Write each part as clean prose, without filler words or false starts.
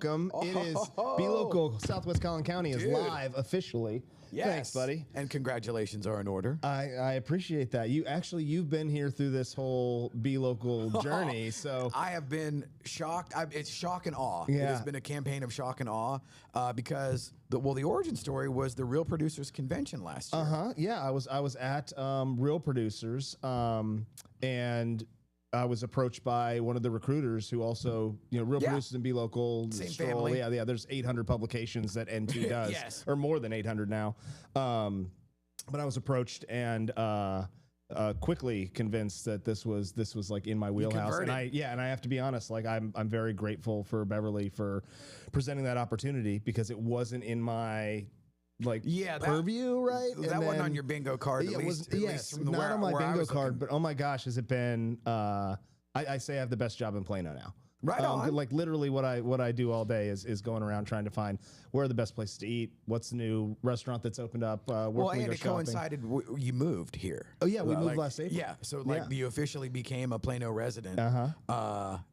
welcome. It is BeLocal Southwest Collin County is live officially. Yes. Thanks, buddy. And congratulations are in order. I appreciate that. You've been here through this whole BeLocal journey. So I have been shocked. It's shock and awe. Yeah. It has been a campaign of shock and awe because the origin story was the Real Producers Convention last year. Yeah, I was at Real Producers and I was approached by one of the recruiters who also, Real Producers and BeLocal. Same family. Yeah. There's 800 publications that NT does, Yes. or more than 800 now. But I was approached and quickly convinced that this was like in my wheelhouse. And I have to be honest, like I'm very grateful for Beverly for presenting that opportunity because it wasn't in my purview, right? That wasn't on your bingo card. At least from the not on my bingo card, looking. but oh my gosh, has it been? I say I have the best job in Plano now. Right on. Like literally, what I do all day is going around trying to find where are the best places to eat, what's the new restaurant that's opened up. Where can we go shopping. Coincided. You moved here. Oh yeah, we moved last April. Yeah, so you officially became a Plano resident.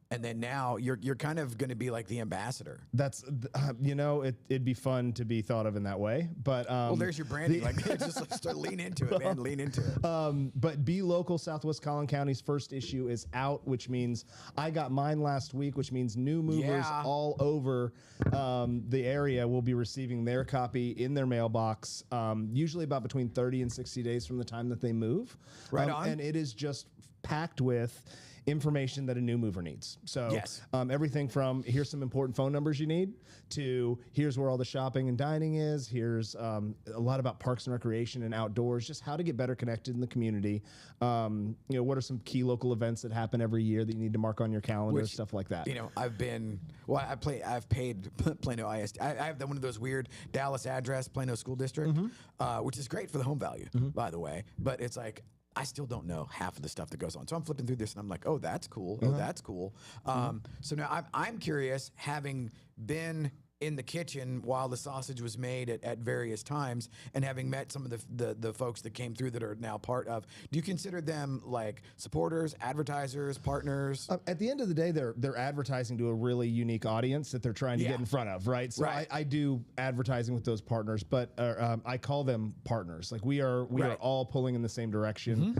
And then now you're kind of going to be like the ambassador. That's it'd be fun to be thought of in that way. But well, there's your branding. Just start lean into it, man. Lean into it. But BeLocal Southwest Collin County's first issue is out, which means I got mine last week, which means new movers all over the area will be receiving their copy in their mailbox, usually about between 30 and 60 days from the time that they move. Right on. And it is just packed with information that a new mover needs. So everything from here's some important phone numbers you need to here's where all the shopping and dining is. Here's a lot about parks and recreation and outdoors, just how to get better connected in the community. What are some key local events that happen every year that you need to mark on your calendar, stuff like that. I've paid Plano ISD. I have one of those weird Dallas address, Plano School District, which is great for the home value, by the way. But it's like, I still don't know half of the stuff that goes on. So I'm flipping through this and I'm like, oh, that's cool. Oh, that's cool. So now I'm curious, having been in the kitchen while the sausage was made at various times and having met some of the folks that came through that are now part of, do you consider them like supporters, advertisers, partners? At the end of the day, they're advertising to a really unique audience that they're trying to get in front of, right? So I do advertising with those partners, but I call them partners. Like we are all pulling in the same direction.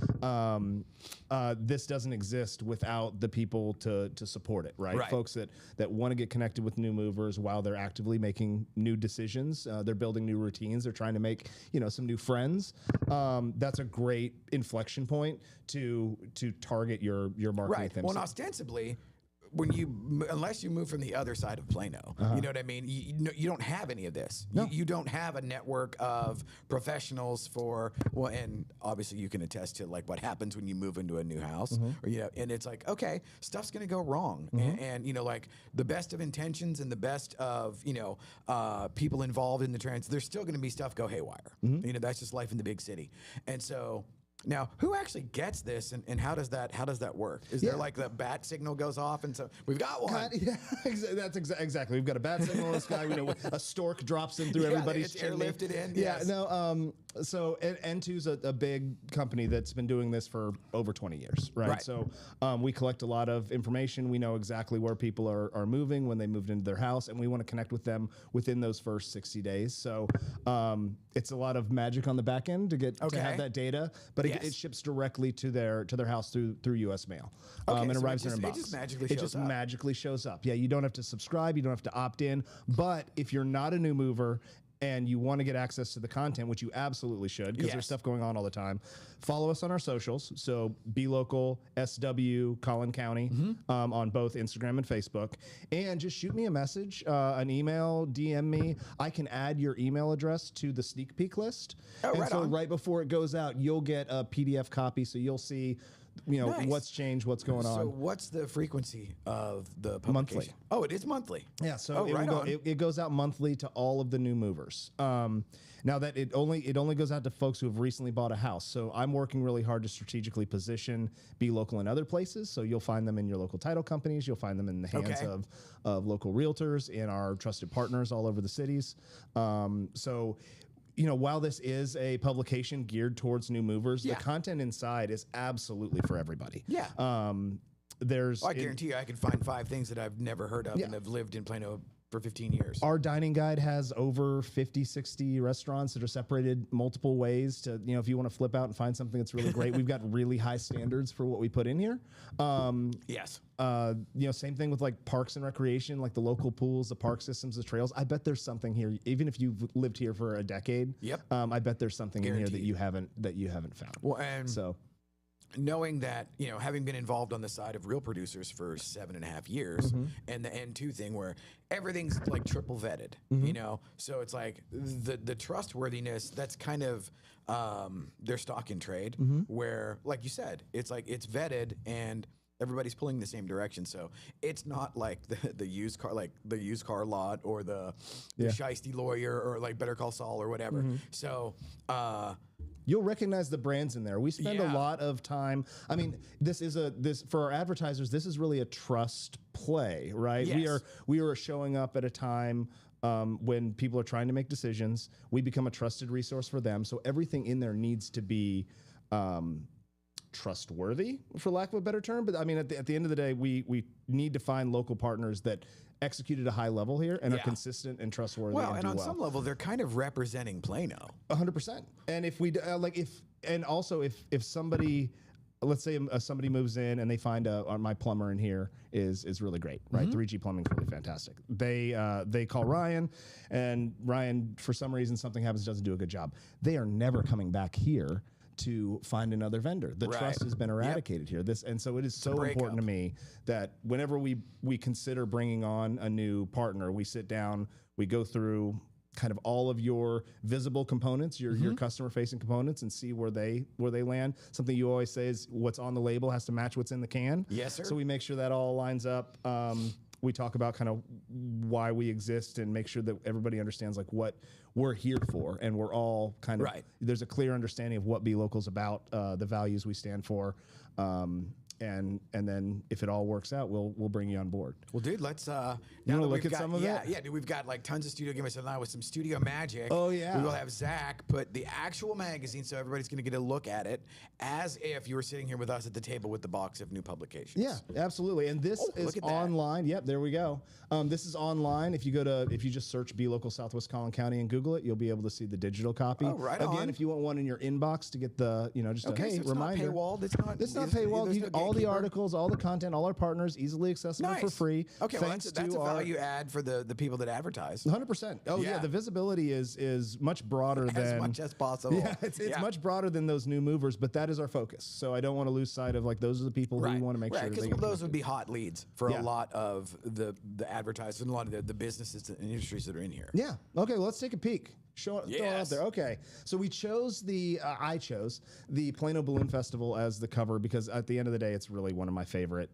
This doesn't exist without the people to support it, right? Folks that want to get connected with new movers while they're actively making new decisions. They're building new routines. They're trying to make, some new friends. That's a great inflection point to target your marketing. Well, and ostensibly, unless you move from the other side of Plano, you know what I mean? You don't have any of this. No. You don't have a network of professionals and obviously you can attest to like what happens when you move into a new house, and it's like, okay, stuff's going to go wrong. And like the best of intentions and the best of, people involved in the there's still going to be stuff go haywire. That's just life in the big city. And so, now, who actually gets this, and how does that work? Is there like the bat signal goes off, and so we've got one? That's exactly. We've got a bat signal in the sky. A stork drops in through everybody's chimney. It's airlifted in. Yeah, no. So N2's a big company that's been doing this for over 20 years, right? So we collect a lot of information. We know exactly where people are moving when they moved into their house, and we want to connect with them within those first 60 days. So it's a lot of magic on the back end to have that data, but it ships directly to their house through U.S. mail, and so arrives in their box. It just magically shows up. Yeah, you don't have to subscribe, you don't have to opt in, but if you're not a new mover and you want to get access to the content, which you absolutely should, because there's stuff going on all the time, follow us on our socials. So BeLocal SW Collin County on both Instagram and Facebook, and just shoot me a message, an email, DM me. I can add your email address to the sneak peek list. Right before it goes out, you'll get a PDF copy, so you'll see what's changed, what's going on. So what's the frequency of the publication? Monthly. Oh, it is monthly. Yeah, so it goes out monthly to all of the new movers. Now that it only goes out to folks who have recently bought a house. So I'm working really hard to strategically position BeLocal in other places. So you'll find them in your local title companies. You'll find them in the hands of local realtors and our trusted partners all over the cities. While this is a publication geared towards new movers, the content inside is absolutely for everybody. I guarantee you I can find 5 things that I've never heard of and have lived in Plano for 15 years. Our dining guide has over 50, 60 restaurants that are separated multiple ways to, if you want to flip out and find something that's really great, we've got really high standards for what we put in here. Yes. Same thing with like parks and recreation, like the local pools, the park systems, the trails. I bet there's something here, even if you've lived here for a decade. Yep. I bet there's something in here that you haven't found. Well, and knowing that, having been involved on the side of real producers for 7.5 years, and the N2 thing where everything's like triple vetted, so it's like the trustworthiness, that's kind of their stock in trade, where, like you said, it's like it's vetted and everybody's pulling the same direction. So it's not like the used car lot or the shiesty lawyer or like Better Call Saul or whatever. So you'll recognize the brands in there. We spend a lot of time. I mean, this for our advertisers, this is really a trust play, right? Yes. We are showing up at a time when people are trying to make decisions. We become a trusted resource for them. So everything in there needs to be trustworthy, for lack of a better term. But I mean, at the end of the day, we need to find local partners that execute at a high level here and are consistent and trustworthy. Well, and on some level, they're kind of representing Plano. 100%. And if we if somebody, let's say somebody moves in and they find my plumber in here is really great, right? 3G plumbing is really fantastic. They call Ryan, and Ryan, for some reason, something happens, doesn't do a good job. They are never coming back here to find another vendor. The trust has been eradicated here. And so it is so important to me that whenever we consider bringing on a new partner, we sit down, we go through kind of all of your visible components, your customer facing components, and see where they land. Something you always say is what's on the label has to match what's in the can. Yes, sir. So we make sure that all lines up. We talk about kind of why we exist and make sure that everybody understands like what we're here for, and we're all kind of there's a clear understanding of what BeLocal's about, the values we stand for, and then if it all works out, we'll bring you on board. Well, dude, let's now look at some of it. Yeah, dude, we've got like tons of studio gimmicks now with some studio magic. Oh yeah, we will have Zach put the actual magazine, so everybody's going to get a look at it as if you were sitting here with us at the table with the box of new publications. Yeah, absolutely. And this is online. Yep, there we go. This is online. If you just search BeLocal Southwest Collin County and Google it, you'll be able to see the digital copy. Oh, right Again, on. if you want one in your inbox to get the just so it's reminder. Not paywalled. It's not paywalled. All the articles, all the content, all our partners, easily accessible for free. Okay, well, that's a value add for the people that advertise. 100%. Oh yeah, the visibility is much broader than as much as possible. Yeah, it's much broader than those new movers, but that is our focus. So I don't want to lose sight of like those are the people who we want to make sure. Because those would be hot leads for a lot of the advertisers and a lot of the businesses and industries that are in here. Yeah. Okay. Well, let's take a peek. Throw it out there. Okay. So we chose I chose the Plano Balloon Festival as the cover because at the end of the day, it's really one of my favorite.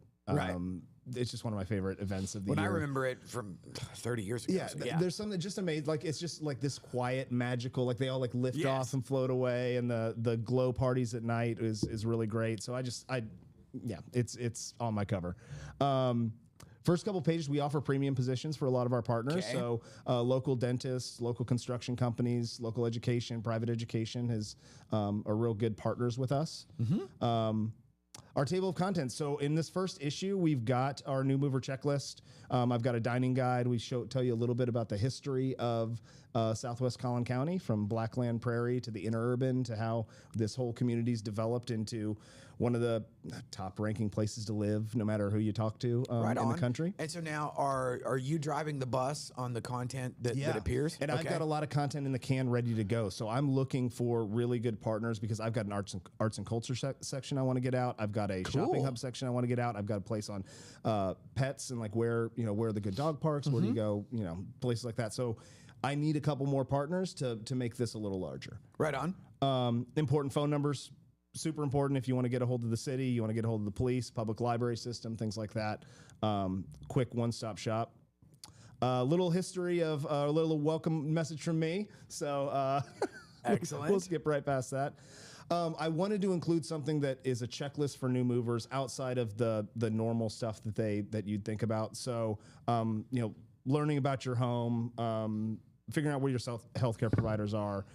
It's just one of my favorite events of the year. I remember it from 30 years ago. Yeah, there's something just amazing. Like it's just like this quiet, magical. Like they all like lift off and float away, and the glow parties at night is really great. So it's on my cover. First couple pages, we offer premium positions for a lot of our partners. Okay. So local dentists, local construction companies, local education, private education are real good partners with us. Our table of contents. So in this first issue, we've got our new mover checklist. I've got a dining guide. We tell you a little bit about the history of Southwest Collin County, from Blackland Prairie to the interurban to how this whole community's developed into one of the top ranking places to live, no matter who you talk to in the country. And so now are you driving the bus on the content that appears? And I've got a lot of content in the can ready to go. So I'm looking for really good partners because I've got an arts and culture section I want to get out. I've got a shopping hub section I want to get out. I've got a place on pets and like where are the good dog parks, where do you go, places like that. So I need a couple more partners to make this a little larger. Right on. Important phone numbers. Super important if you want to get a hold of the city, you want to get a hold of the police, public library system, things like that. Quick one-stop shop. Little history of a little welcome message from me. So excellent. We'll skip right past that. I wanted to include something that is a checklist for new movers outside of the normal stuff that you'd think about. So learning about your home, figuring out where your healthcare providers are.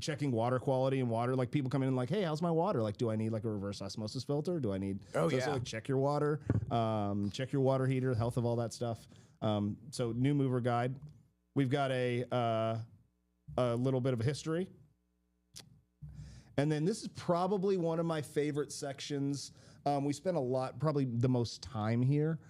Checking water quality and water, like people come in and like, hey, how's my water? Like, do I need like a reverse osmosis filter? Do I need? So like check your water, check your water heater, health of all that stuff. So new mover guide. We've got a little bit of a history. And then this is probably one of my favorite sections. We spent a lot, probably the most time here,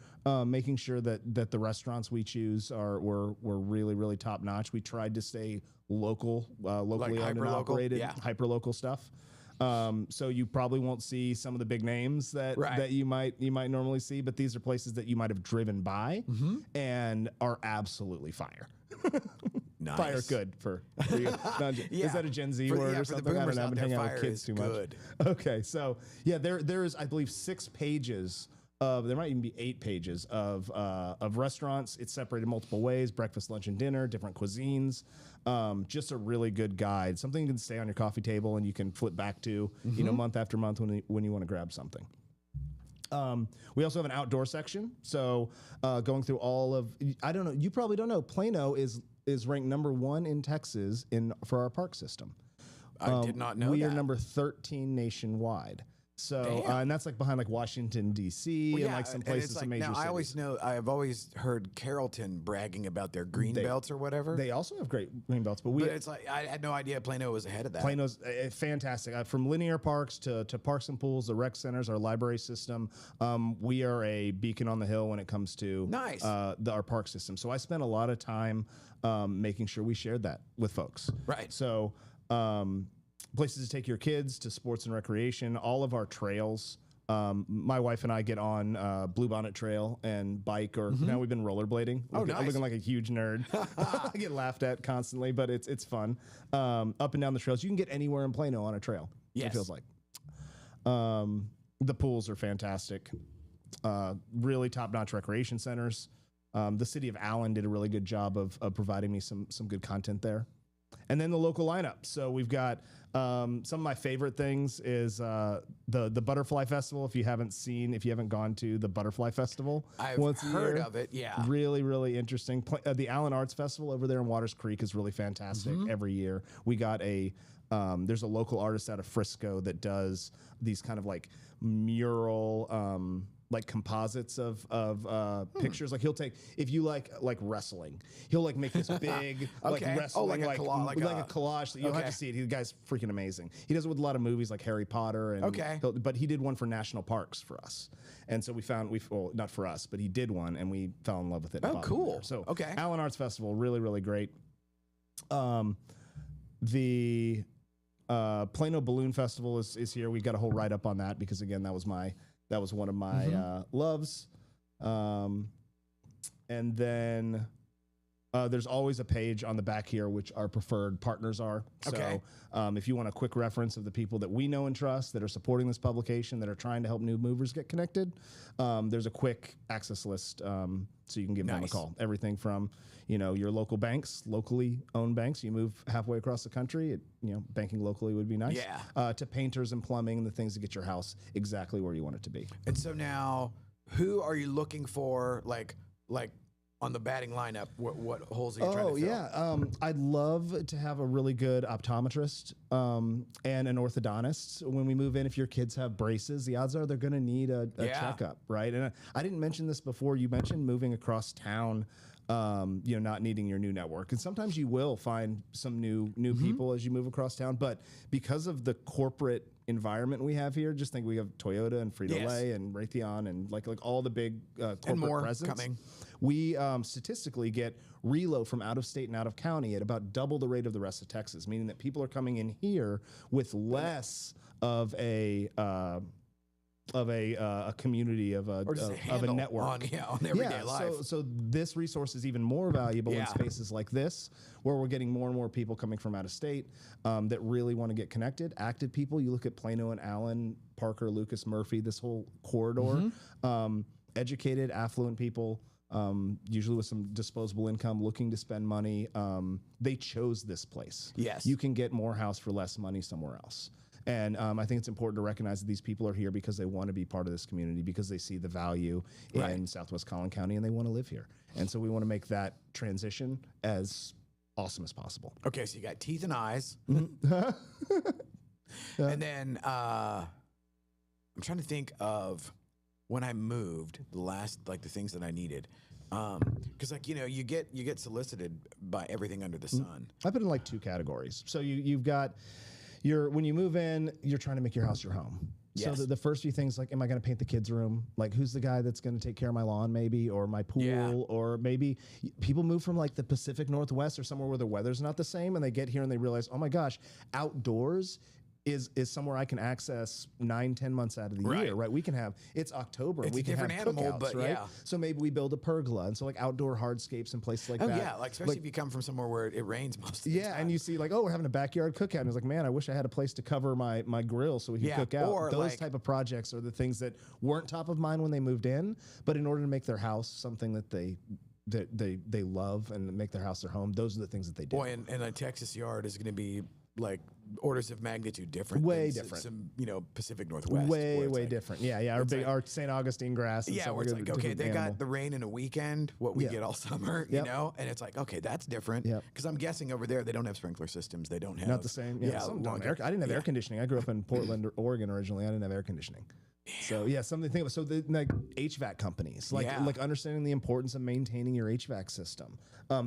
making sure that the restaurants we choose were really, really top notch. We tried to stay locally like owned and operated, hyper local stuff. So you probably won't see some of the big names that you might normally see, but these are places that you might have driven by and are absolutely fire. Nice. Fire good for you. Is that a Gen Z word or something? I don't know. I've been hanging out with kids too much. Okay, so there is, I believe, 6 pages of, there might even be 8 pages of restaurants. It's separated multiple ways: breakfast, lunch, and dinner, different cuisines. Just a really good guide, something you can stay on your coffee table and you can flip back to, month after month when you want to grab something. We also have an outdoor section. So going through all of, I don't know, you probably don't know, Plano is ranked #1 in Texas for our park system. I did not know that. We are number 13 nationwide. So, and that's like behind like Washington, D.C. and like some places, some major cities. I always know, I've always heard Carrollton bragging about their green belts or whatever. They also have great green belts, but it's like, I had no idea Plano was ahead of that. Plano's fantastic. From linear parks to parks and pools, the rec centers, our library system. We are a beacon on the hill when it comes to our park system. So I spent a lot of time making sure we shared that with folks. Right. So, places to take your kids to sports and recreation, all of our trails. My wife and I get on Bluebonnet Trail and bike, or now we've been rollerblading. I'm looking like a huge nerd. I get laughed at constantly, but it's fun. Up and down the trails. You can get anywhere in Plano on a trail. It feels like. The pools are fantastic. Really top-notch recreation centers. The city of Allen did a really good job of providing me some good content there. And then the local lineup. So we've got some of my favorite things is the Butterfly Festival. If you haven't gone to the Butterfly Festival, I've heard of it. Yeah, really, really interesting. The Allen Arts Festival over there in Waters Creek is really fantastic every year. We got there's a local artist out of Frisco that does these kind of like mural. Like composites of pictures. Like he'll take, if you like wrestling, he'll like make this big like wrestling like a collage that you'll have to see it. The guy's freaking amazing. He does it with a lot of movies like Harry Potter and but he did one for national parks for us. And so well, not for us, but he did one and we fell in love with it. Oh, cool. So Allen Arts Festival, really, really great. The Plano Balloon Festival is here. We've got a whole write up on that because again, that was one of my loves. And then there's always a page on the back here, which our preferred partners are. So if you want a quick reference of the people that we know and trust that are supporting this publication, that are trying to help new movers get connected, there's a quick access list so you can give them a call. Everything from, your local banks, locally owned banks. You move halfway across the country, banking locally would be nice. Yeah. To painters and plumbing and the things to get your house exactly where you want it to be. And so now, who are you looking for, like on the batting lineup? What holes are you trying to fill? I'd love to have a really good optometrist and an orthodontist. When we move in, if your kids have braces, the odds are they're going to need a checkup, right? And I didn't mention this before. You mentioned moving across town. Not needing your new network. And sometimes you will find some new people as you move across town. But because of the corporate environment we have here, just think we have Toyota and Frito-Lay and Raytheon and like all the big corporate presence. Coming. We statistically get reload from out of state and out of county at about double the rate of the rest of Texas, meaning that people are coming in here with less of a community of a network on everyday life. So this resource is even more valuable in spaces like this, where we're getting more and more people coming from out of state that really want to get connected. Active people. You look at Plano and Allen, Parker, Lucas, Murphy, this whole corridor. Educated, affluent people. Usually with some disposable income, looking to spend money. They chose this place. Yes, you can get more house for less money somewhere else. And I think it's important to recognize that these people are here because they want to be part of this community, because they see the value in Southwest Collin County and they want to live here. And so we want to make that transition as awesome as possible. Okay, so you got teeth and eyes. And then I'm trying to think of when I moved, the things that I needed. Because like you get solicited by everything under the sun. I put in like 2 categories. So you've got when you move in, you're trying to make your house your home. Yes. So the first few things, like, am I going to paint the kids' room? Like, who's the guy that's going to take care of my lawn, maybe, or my pool, or maybe people move from like the Pacific Northwest or somewhere where the weather's not the same, and they get here and they realize, oh my gosh, outdoors is somewhere I can access 9-10 months out of the year, right? We can have, it's October, it's we can have animal, cookouts, but right? So maybe we build a pergola, and so like outdoor hardscapes and places like that. Yeah, like especially if you come from somewhere where it rains most of the time. Yeah, and you see like, oh, we're having a backyard cookout, and it's like, man, I wish I had a place to cover my grill so we could cook out. Or those type of projects are the things that weren't top of mind when they moved in, but in order to make their house something that they love and make their house their home, those are the things that they do. Boy, and a Texas yard is going to be like orders of magnitude different. Way different. Some, Pacific Northwest. Way different. Yeah. Our St. Augustine grass. Yeah, where it's like, okay, they got the rain in a weekend, what we get all summer, you know? And it's like, okay, that's different. Because I'm guessing over there, they don't have sprinkler systems. They don't have. Not the same. Yeah, I didn't have air conditioning. I grew up in Portland, Oregon originally. I didn't have air conditioning. So something to think about. So the like HVAC companies, like understanding the importance of maintaining your HVAC system.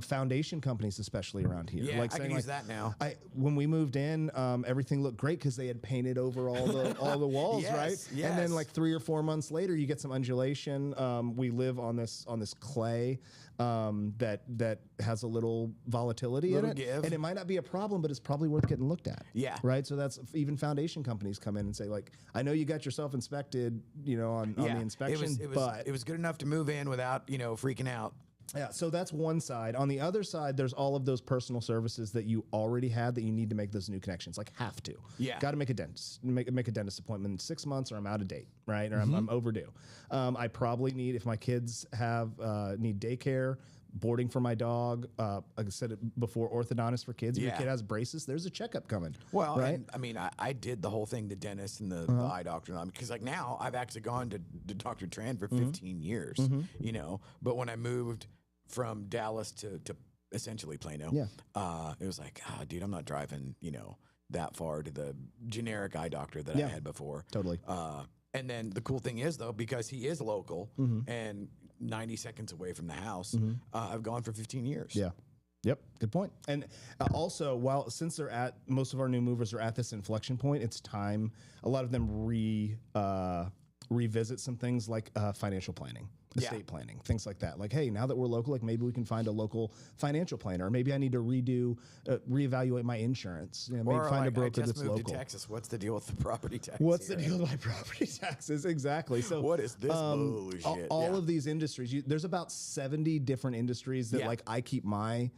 Foundation companies, especially around here. Yeah, like I can use that now. When we moved in, everything looked great because they had painted over all the walls, right? Yes. And then like 3 or 4 months later, you get some undulation. We live on this clay that has a little volatility in it, and it might not be a problem, but it's probably worth getting looked at. Yeah. Right. So that's even foundation companies come in and say, like, I know you got yourself inspected, on the inspection, but it was good enough to move in without freaking out. Yeah, so that's one side. On the other side, there's all of those personal services that you already had that you need to make those new connections. Like, have to. Yeah. Got to make a dentist appointment in 6 months, or I'm out of date, right? Or I'm overdue. I probably need, if my kids need daycare, boarding for my dog, like I said it before, orthodontist for kids. If your kid has braces, there's a checkup coming. Well, right? and, I mean, I did the whole thing, the dentist and the eye doctor, because like now I've actually gone to Dr. Tran for 15 years, but when I moved from Dallas to essentially Plano, it was like, dude, I'm not driving, that far to the generic eye doctor that I had before. Totally. And then the cool thing is, though, because he is local and 90 seconds away from the house, I've gone for 15 years. Yeah. Yep. Good point. And also, since most of our new movers are at this inflection point, it's time a lot of them revisit some things like financial planning, estate planning, things like that. Like, hey, now that we're local, like maybe we can find a local financial planner, or maybe I need to reevaluate my insurance. Maybe find a broker that's local. I just moved to Texas. What's the deal with the property taxes? What's the deal with my property taxes? Exactly. So what is this bullshit? All of these industries, there's about 70 different industries that like I keep my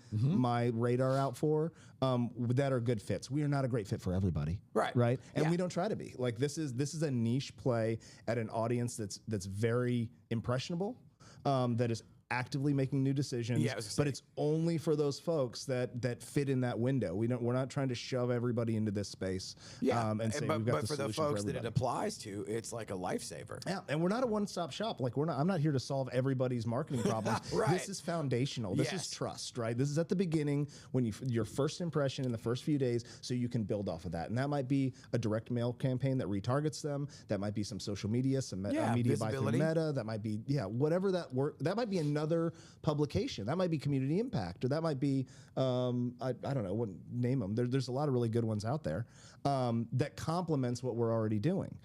radar out for that are good fits. We are not a great fit for everybody. Right. And we don't try to be. Like this is a niche play at an audience that's very impressionable, that is actively making new decisions, but it's only for those folks that fit in that window. We're not trying to shove everybody into this space. And say we've got the solution for everybody. But for the folks that it applies to, it's like a lifesaver. Yeah, and we're not a one-stop shop. Like I'm not here to solve everybody's marketing problems. This is foundational. This is trust, right? This is at the beginning when your first impression in the first few days, so you can build off of that. And that might be a direct mail campaign that retargets them. That might be some social media, some media buy through Meta. That might be whatever that work. That might be another publication. That might be community impact, or that might be I don't know, wouldn't name them. There's a lot of really good ones out there that complements what we're already doing.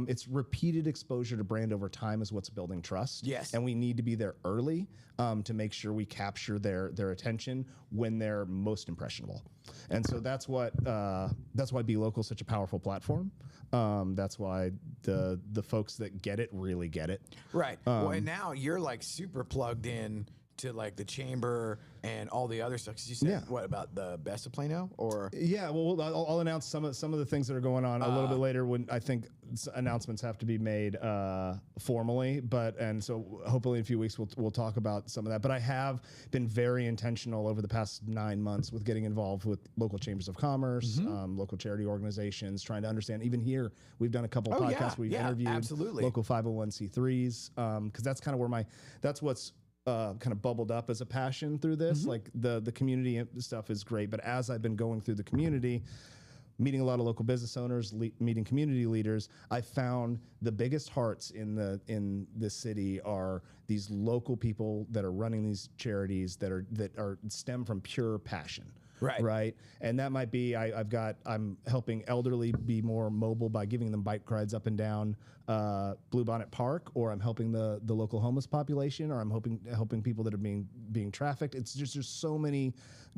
It's repeated exposure to brand over time is what's building trust. Yes, and we need to be there early to make sure we capture their attention when they're most impressionable. And so that's why BeLocal is such a powerful platform. That's why the folks that get it really get it. Right. Well, and now you're like super plugged in to like the chamber and all the other stuff. 'Cause you said what about the Best of Plano, or well, I'll announce some of the things that are going on a little bit later when I think announcements have to be made formally. And so hopefully in a few weeks we'll talk about some of that. But I have been very intentional over the past 9 months with getting involved with local chambers of commerce, local charity organizations, trying to understand. Even here, we've done a couple podcasts. We've interviewed local 501c3s because that's kind of where that's what's kind of bubbled up as a passion through this. Like the community stuff is great, but as I've been going through the community, meeting a lot of local business owners, meeting community leaders, I found the biggest hearts in the city are these local people that are running these charities that are stem from pure passion. Right. And that might be, I'm helping elderly be more mobile by giving them bike rides up and down Bluebonnet Park, or I'm helping the local homeless population, or I'm helping people that are being trafficked. It's just, there's so many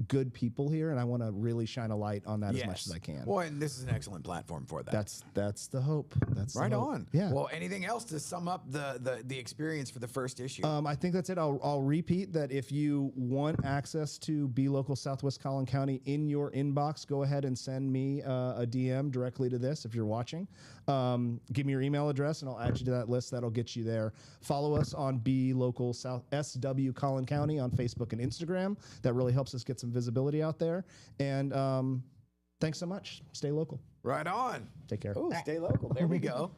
good people here, and I want to really shine a light on that as much as I can. Well, and this is an excellent platform for that. That's the hope. That's right the hope. on. Yeah. Well, anything else to sum up the experience for the first issue? I think that's it. I'll repeat that if you want access to BeLocal Southwest Collin County in your inbox, go ahead and send me a DM directly to this if you're watching. Give me your email address and I'll add you to that list. That'll get you there. Follow us on BeLocal SW Collin County on Facebook and Instagram. That really helps us get some visibility out there. And thanks so much. Stay local. Right on. Take care. Oh, stay local. There we go.